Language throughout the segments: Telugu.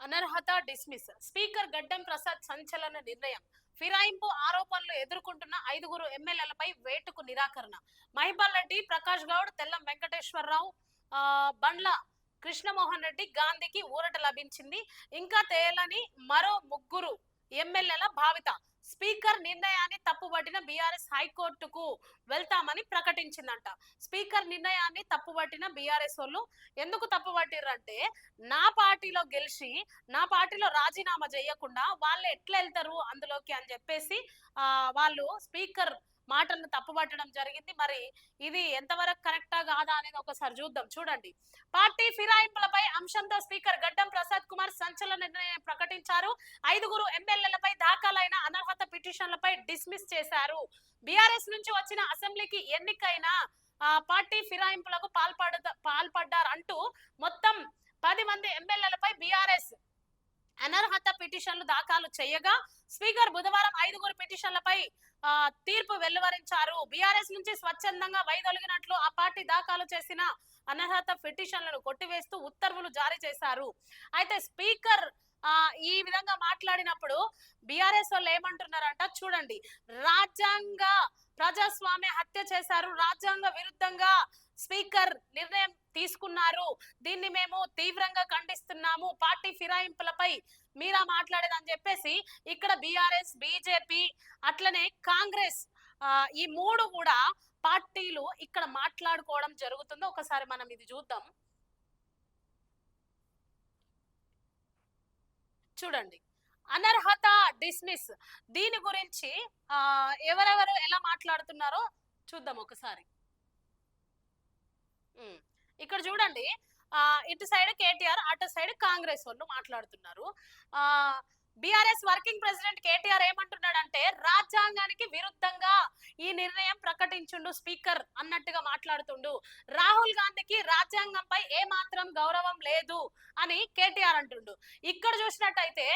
అనర్హత డిస్మిస్. స్పీకర్ గడ్డం ప్రసాద్ సంచలన నిర్ణయం. ఫిరాయింపు ఆరోపణలు ఎదుర్కొంటున్న 5 ఎమ్మెల్యేలపై వేటుకు నిరాకరణ. మహిపాల్ రెడ్డి, ప్రకాష్ గౌడ్, తెల్లం వెంకటేశ్వరరావు, బండ్ల కృష్ణమోహన్ రెడ్డి, గాంధీకి ఊరట లభించింది. ఇంకా తేలని మరో 3 ఎమ్మెల్యేల భావిత. స్పీకర్ నిర్ణయాన్ని తప్పుబట్టిన బీఆర్ఎస్ హైకోర్టుకు వెళ్తామని ప్రకటించిందంట. స్పీకర్ నిర్ణయాన్ని తప్పుబట్టిన బీఆర్ఎస్ వాళ్ళు ఎందుకు తప్పుబట్టిర్రంటే, నా పార్టీలో గెలిచి నా పార్టీలో రాజీనామా చేయకుండా వాళ్ళు ఎట్లా వెళ్తారు అందులోకి అని చెప్పేసి వాళ్ళు స్పీకర్ మాటలను తప్పుపట్టడం జరిగింది. మరి ఇది ఎంతవరకు కరెక్టా కాదా అనేది ఒకసారి చూద్దాం. చూడండి, పార్టీ ఫిరాయింపులపై అంశంతో స్పీకర్ గడ్డం ప్రసాద్ కుమార్ సంచలన నిర్ణయం ప్రకటించారు. 5 ఎమ్మెల్యేలపై దాఖలైన అనర్హత పిటిషన్లపై డిస్మిస్ చేశారు. బీఆర్ఎస్ నుంచి వచ్చిన అసెంబ్లీకి ఎన్నికైన పార్టీ ఫిరాయింపులకు పాల్పడ్డారంటూ మొత్తం 10 మంది ఎమ్మెల్యేలపై బీఆర్ఎస్ అనర్హత పిటిషన్లు దాఖలు చేయగా స్పీకర్ బుధవారం 5 పిటిషన్లపై తీర్పు వెలువరించారు. బీఆర్ఎస్ నుంచి స్వచ్ఛందంగా వైదొలిగినట్లు ఆ పార్టీ దాఖలు చేసిన అనర్హత పిటిషన్లను కొట్టివేస్తూ ఉత్తర్వులు జారీ చేశారు. అయితే స్పీకర్ ఈ విధంగా మాట్లాడినప్పుడు బీఆర్ఎస్ వాళ్ళు ఏమంటున్నారంట చూడండి, రాజ్యాంగ ప్రజాస్వామ్య హత్య చేశారు, రాజ్యాంగ విరుద్ధంగా స్పీకర్ నిర్ణయం తీసుకున్నారు, దీన్ని మేము తీవ్రంగా ఖండిస్తున్నాము, పార్టీ ఫిరాయింపులపై మీరా మాట్లాడేదని చెప్పేసి ఇక్కడ బీఆర్ఎస్, బీజేపీ అట్లనే కాంగ్రెస్ ఈ 3 కూడా పార్టీలు ఇక్కడ మాట్లాడుకోవడం జరుగుతుందో ఒకసారి మనం ఇది చూద్దాం. చూడండి, అనర్హత డిస్మిస్ దీని గురించి ఎవరెవరు ఎలా మాట్లాడుతున్నారో చూద్దాం ఒకసారి. ఇక్కడ చూడండి, ఇటు సైడ్ కేటీఆర్, అటు సైడ్ కాంగ్రెస్ వాళ్ళు మాట్లాడుతున్నారు. బీఆర్ఎస్ వర్కింగ్ ప్రెసిడెంట్ కేటీఆర్ ఏమంటున్నాడంటే, రాజ్యాంగానికి విరుద్ధంగా ఈ నిర్ణయం ప్రకటించుండు స్పీకర్ అన్నట్టుగా మాట్లాడుతుండు. రాహుల్ గాంధీకి రాజ్యాంగంపై ఏ మాత్రం గౌరవం లేదు అని కేటీఆర్ అంటుండు. ఇక్కడ చూసినట్టయితే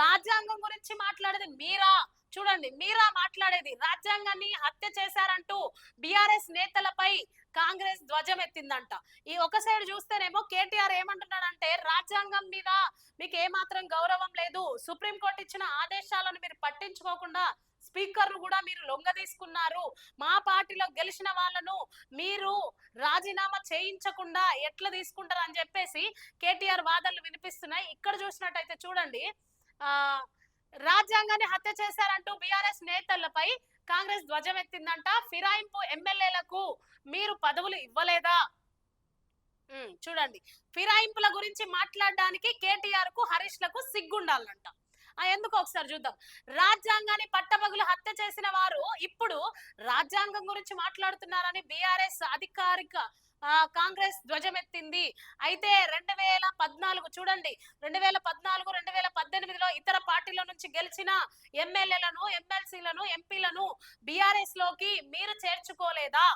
రాజ్యాంగం గురించి మాట్లాడేది మీరా. చూడండి, మీరా మాట్లాడేది రాజ్యాంగాన్ని హత్య చేశారంటూ బీఆర్ఎస్ నేతలపై కాంగ్రెస్ ధ్వజం ఎత్తిందంట. ఈ ఒక సైడ్ చూస్తేనేమో కేటీఆర్ ఏమంటున్నాడంటే, రాజ్యాంగం మీద మీకు ఏమాత్రం గౌరవం లేదు, సుప్రీంకోర్టు ఇచ్చిన ఆదేశాలను మీరు పట్టించుకోకుండా స్పీకర్ను కూడా మీరు లొంగ తీసుకున్నారు, మా పార్టీలో గెలిచిన వాళ్ళను మీరు రాజీనామా చేయించకుండా ఎట్లా తీసుకుంటారు అని చెప్పేసి కేటీఆర్ వాదనలు వినిపిస్తున్నాయి. ఇక్కడ చూసినట్టయితే చూడండి, రాజ్యాంగాన్ని హత్య చేశారంటూ బీఆర్ఎస్ నేతలపై కాంగ్రెస్ ధ్వజం ఎత్తిందంట. ఫిరాయింపు ఎమ్మెల్యేలకు మీరు పదవులు ఇవ్వలేదా? చూడండి, ఫిరాయింపుల గురించి మాట్లాడడానికి కేటీఆర్ కు, హరీష్ లకు సిగ్గుండాలంట. ఎందుకు ఒకసారి చూద్దాం. రాజ్యాంగాన్ని పట్టపగులు హత్య చేసిన వారు ఇప్పుడు రాజ్యాంగం గురించి మాట్లాడుతున్నారని బీఆర్ఎస్ అధికారిక కాంగ్రెస్ ధ్వజమెత్తింది. అయితే 2014 చూడండి, 2014, 2018లో ఇతర పార్టీల నుంచి గెలిచిన ఎమ్మెల్యేలను, ఎమ్మెల్సీలను, ఎంపీలను బీఆర్ఎస్ లోకి మీరు చేర్చుకోలేదా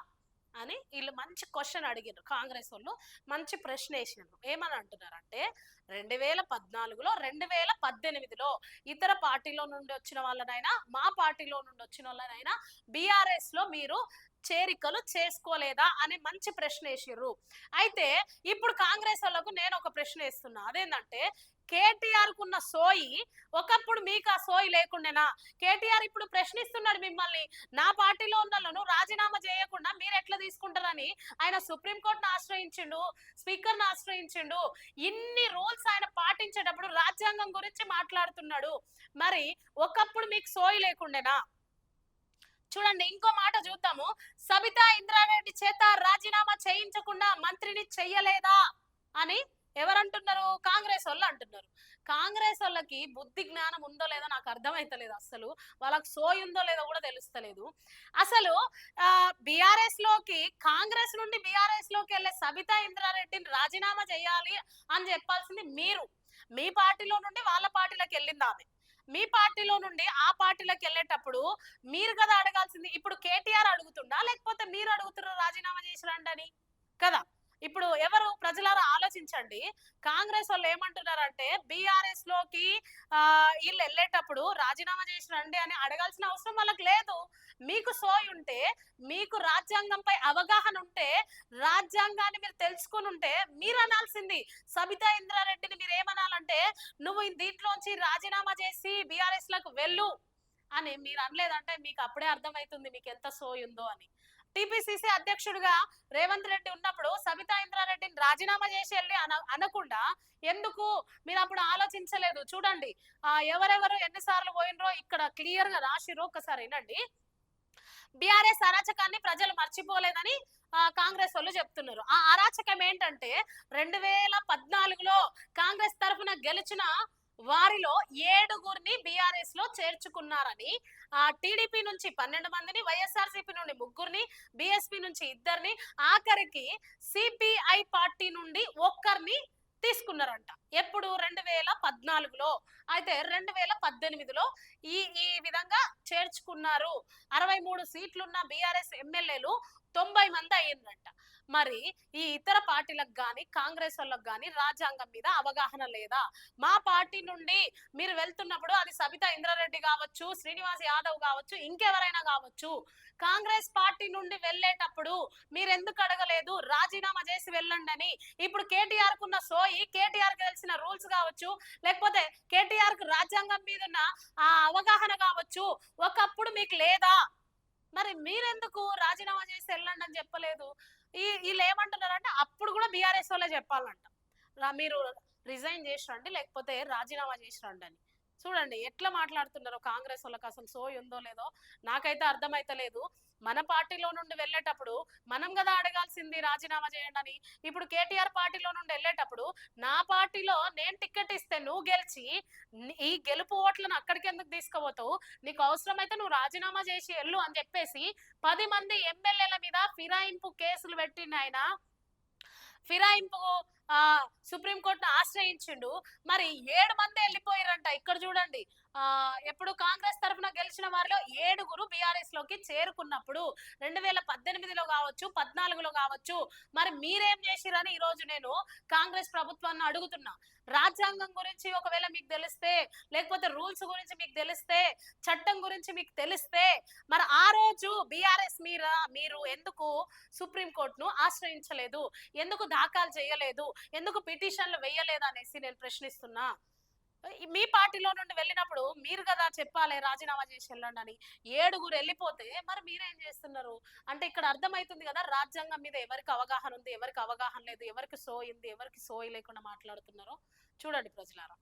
అని వీళ్ళు మంచి క్వశ్చన్ అడిగారు. కాంగ్రెస్ వాళ్ళు మంచి ప్రశ్న వేసినారు. ఏమని అంటున్నారంటే, 2014లో, 2018లో ఇతర పార్టీలో నుండి వచ్చిన వాళ్ళనైనా, మా పార్టీలో నుండి వచ్చిన వాళ్ళనైనా బీఆర్ఎస్ లో మీరు చేరికలు చేసుకోలేదా అని మంచి ప్రశ్న వేసిర్రు. అయితే ఇప్పుడు కాంగ్రెస్ వాళ్ళకు నేను ఒక ప్రశ్న వేస్తున్నా. అదేంటంటే, కేటీఆర్ కున్న సోయి ఒకప్పుడు మీకు ఆ సోయి లేకుండేనా? కేటీఆర్ ఇప్పుడు ప్రశ్నిస్తున్నాడు మిమ్మల్ని, నా పార్టీలో ఉన్న వాళ్ళను రాజీనామా చేయకుండా మీరు ఎట్లా తీసుకుంటారని. ఆయన సుప్రీంకోర్టును ఆశ్రయించిండు, స్పీకర్ను ఆశ్రయించిండు. ఇన్ని రూల్స్ ఆయన పాటించేటప్పుడు రాజ్యాంగం గురించి మాట్లాడుతున్నాడు. మరి ఒకప్పుడు మీకు సోయి లేకుండేనా? చూడండి, ఇంకో మాట చూద్దాము. సబితా ఇంద్రారెడ్డి చేత రాజీనామా చేయించకుండా మంత్రిని చెయ్యలేదా అని ఎవరంటున్నారు? కాంగ్రెస్ వాళ్ళు అంటున్నారు. కాంగ్రెస్ వాళ్ళకి బుద్ధి జ్ఞానం ఉందో లేదో నాకు అర్థమైతలేదు. అసలు వాళ్ళకి సోయి ఉందో లేదో కూడా తెలుస్తలేదు. అసలు బీఆర్ఎస్ లోకి, కాంగ్రెస్ నుండి బీఆర్ఎస్ లోకి వెళ్ళే సబితా ఇంద్రారెడ్డిని రాజీనామా చేయాలి అని చెప్పాల్సింది మీరు. మీ పార్టీలో నుండి వాళ్ళ పార్టీలోకి వెళ్ళింది ఆమె. మీ పార్టీలో నుండి ఆ పార్టీలోకి వెళ్ళేటప్పుడు మీరు కదా అడగాల్సింది. ఇప్పుడు కేటీఆర్ అడుగుతుండా లేకపోతే మీరు అడుగుతున్నారు రాజీనామా చేసిరండి అని కదా? ఇప్పుడు ఎవరు? ప్రజలారా ఆలోచించండి. కాంగ్రెస్ వాళ్ళు ఏమంటున్నారంటే, బీఆర్ఎస్ లోకి వీళ్ళు వెళ్ళేటప్పుడు రాజీనామా చేసి రండి అని అడగాల్సిన అవసరం వాళ్ళకి లేదు. మీకు సోయి ఉంటే, మీకు రాజ్యాంగంపై అవగాహన ఉంటే, రాజ్యాంగాన్ని మీరు తెలుసుకుని ఉంటే మీరు అనాల్సింది. సబితా ఇంద్రారెడ్డిని మీరు ఏమనాలంటే, నువ్వు దీంట్లోంచి రాజీనామా చేసి బీఆర్ఎస్ లకు వెళ్ళు అని మీరు అనలేదంటే మీకు అప్పుడే అర్థమవుతుంది మీకు ఎంత సోయుందో అని. టిపిసిసి అధ్యక్షుడిగా రేవంత్ రెడ్డి ఉన్నప్పుడు సబితా ఇంద్రారెడ్డిని రాజీనామా చేసి వెళ్ళి అనకుండా ఎందుకు మీరు అప్పుడు ఆలోచించలేదు? చూడండి ఎవరెవరు ఎన్నిసార్లు పోయినరో ఇక్కడ క్లియర్ గా రాసిరో ఒక్కసారి వినండి. బీఆర్ఎస్ అరాచకాన్ని ప్రజలు మర్చిపోలేదని కాంగ్రెస్ వాళ్ళు చెప్తున్నారు. ఆ అరాచకం ఏంటంటే 2014లో కాంగ్రెస్ తరఫున గెలిచిన వారిలో 7గురిని బీఆర్ఎస్ లో చేర్చుకున్నారని, టీడీపీ నుంచి 12 మందిని, వైఎస్ఆర్సీపీ నుండి 3గురిని, బీఎస్పీ నుంచి 2ని, ఆఖరికి సిపిఐ పార్టీ నుండి 1ని తీసుకున్నారంట. ఎప్పుడు? 2014లో. అయితే 2018లో ఈ ఈ విధంగా చేర్చుకున్నారు. 63 సీట్లున్న బీఆర్ఎస్ ఎమ్మెల్యేలు 90 మంది అయ్యిందంట. మరి ఈ ఇతర పార్టీలకు గాని కాంగ్రెస్ వాళ్ళకు గాని రాజ్యాంగం మీద అవగాహన లేదా? మా పార్టీ నుండి మీరు వెళ్తున్నప్పుడు అది సబితా ఇంద్రారెడ్డి కావచ్చు, శ్రీనివాస్ యాదవ్ కావచ్చు, ఇంకెవరైనా కావచ్చు, కాంగ్రెస్ పార్టీ నుండి వెళ్ళేటప్పుడు మీరు ఎందుకు అడగలేదు రాజీనామా చేసి వెళ్ళండి అని? ఇప్పుడు కేటీఆర్ కున్న సోయి, కేటీఆర్ కి తెలిసిన రూల్స్ కావచ్చు, లేకపోతే కేటీఆర్ కు రాజ్యాంగం మీద ఉన్న ఆ అవగాహన కావచ్చు, ఒకప్పుడు మీకు లేదా? మరి మీరెందుకు రాజీనామా చేసి వెళ్ళండి అని చెప్పలేదు? వీళ్ళు ఏమంటున్నారంటే అప్పుడు కూడా బీఆర్ఎస్ వాళ్ళే చెప్పాలంట, మీరు రిజైన్ చేసి రండి లేకపోతే రాజీనామా చేసి రండి అని. చూడండి ఎట్లా మాట్లాడుతున్నారో కాంగ్రెస్ వాళ్ళకి. అసలు సోయి ఉందో లేదో నాకైతే అర్థమైతలేదు. మన పార్టీలో నుండి వెళ్ళేటప్పుడు మనం కదా అడగాల్సింది రాజీనామా చేయండి అని. ఇప్పుడు కేటీఆర్ పార్టీలో నుండి వెళ్ళేటప్పుడు నా పార్టీలో నేను టికెట్ ఇస్తే నువ్వు గెలిచి ఈ గెలుపు ఓట్లను అక్కడికి ఎందుకు తీసుకుపోతావు? నీకు అవసరమైతే నువ్వు రాజీనామా చేసి వెళ్ళు అని చెప్పేసి 10 మంది ఎమ్మెల్యేల మీద ఫిరాయింపు కేసులు పెట్టిండు ఆయన. ఫిరాయింపు సుప్రీంకోర్టును ఆశ్రయించిండు. మరి 7 మంది వెళ్ళిపోయారంట. ఇక్కడ చూడండి, ఎప్పుడు కాంగ్రెస్ తరఫున గెలిచిన వారిలో 7గురు బీఆర్ఎస్ లోకి చేరుకున్నప్పుడు 2018లో కావచ్చు, 14లో కావచ్చు, మరి మీరేం చేసిరని ఈ రోజు నేను కాంగ్రెస్ ప్రభుత్వాన్ని అడుగుతున్నా. రాజ్యాంగం గురించి ఒకవేళ మీకు తెలిస్తే, లేకపోతే రూల్స్ గురించి మీకు తెలిస్తే, చట్టం గురించి మీకు తెలిస్తే, మరి ఆ రోజు బీఆర్ఎస్ మీరు ఎందుకు సుప్రీంకోర్టును ఆశ్రయించలేదు? ఎందుకు దాఖలు చేయలేదు? ఎందుకు పిటిషన్లు వేయలేదు అనేసి నేను ప్రశ్నిస్తున్నా. మీ పార్టీలో నుండి వెళ్ళినప్పుడు మీరు కదా చెప్పాలి రాజీనామా చేసి వెళ్ళండి అని. 7గురు వెళ్ళిపోతే మరి మీరేం చేస్తున్నారు అంటే ఇక్కడ అర్థమవుతుంది కదా రాజ్యాంగం మీద ఎవరికి అవగాహన ఉంది, ఎవరికి అవగాహన లేదు, ఎవరికి సోయింది, ఎవరికి సోయి లేకుండా మాట్లాడుతున్నారో. చూడండి ప్రజలారా.